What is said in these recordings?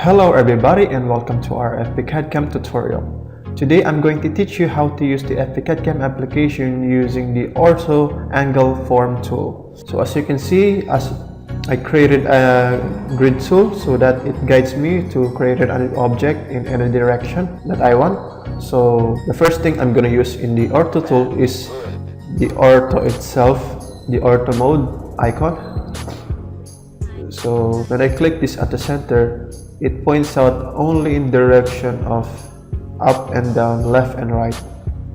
Hello everybody and welcome to our FbCadCam tutorial. Today I'm going to teach you how to use the FbCadCam application using the Ortho angle form tool. So as you can see, I created a grid tool so that it guides me to create an object in any direction that I want. So the first thing I'm going to use in the Ortho tool is the Ortho itself, the Ortho mode icon. So when I click this at the center, it points out only in direction of up and down, left and right.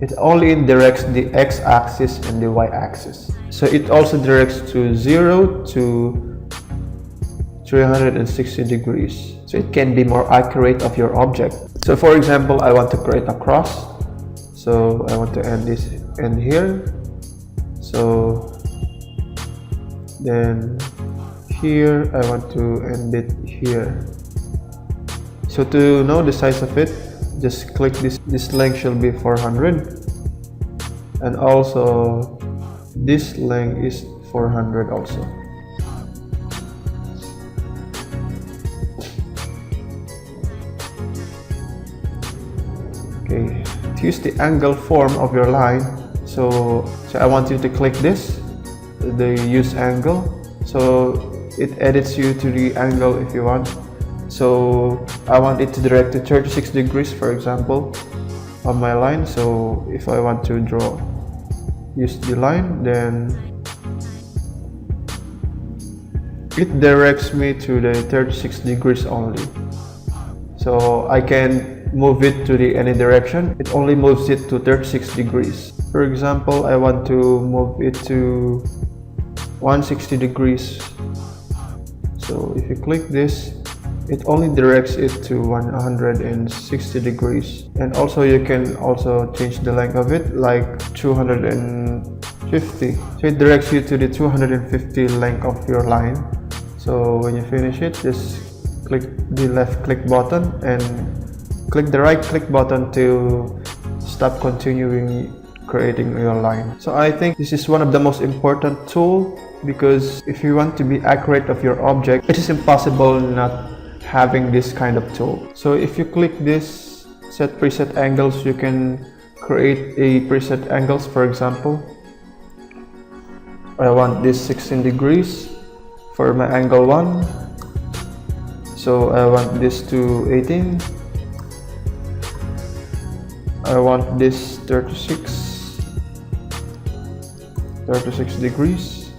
It only directs the x-axis and the y-axis. So it also directs to 0 to 360 degrees. So it can be more accurate of your object. So for example, I want to create a cross. So I want to end this end here. So then here I want to end it here. So to know the size of it, just click this length should be 400, and also this length is 400 also. Okay, to use the angle form of your line, so I want you to click this, the use angle, so it edits you to the angle if you want. So I want it to direct to 36 degrees, for example, on my line. So if I want to use the line, then it directs me to the 36 degrees only. So I can move it to any direction. It only moves it to 36 degrees. For example, I want to move it to 160 degrees. So if you click this, it only directs it to 160 degrees. And also you can also change the length of it, like 250. So it directs you to the 250 length of your line. So when you finish it, just click the left click button and click the right click button to stop continuing creating your line. So I think this is one of the most important tools, because if you want to be accurate of your object, it is impossible not having this kind of tool. So if you click this set preset angles, you can create a preset angles. For example, I want this 16 degrees for my angle 1, so I want this to 18, I want this 36 degrees,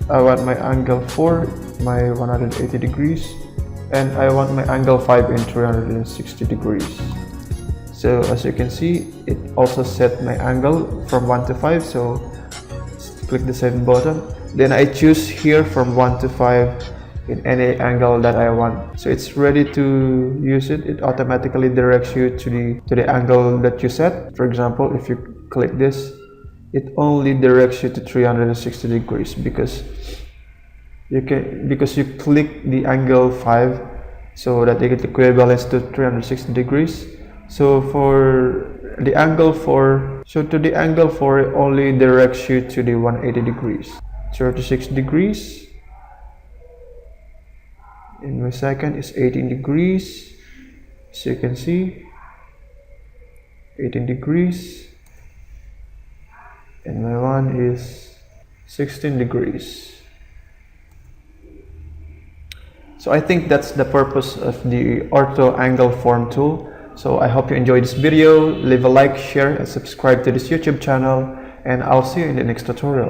I want my angle 4, my 180 degrees, and I want my angle 5 in 360 degrees. So as you can see, it also set my angle from 1 to 5. So click the same button. Then I choose here from 1 to 5 in any angle that I want. So it's ready to use it. It automatically directs you to the angle that you set. For example, if you click this, it only directs you to 360 degrees because you click the angle 5, so that they get equivalence to 360 degrees. So for the angle 4, the angle 4 only directs you to the 180 degrees. 36 degrees in my second is 18 degrees. So you can see 18 degrees, and my one is 16 degrees. So I think that's the purpose of the Ortho angle form tool. So I hope you enjoyed this video. Leave a like, share, and subscribe to this YouTube channel, and I'll see you in the next tutorial.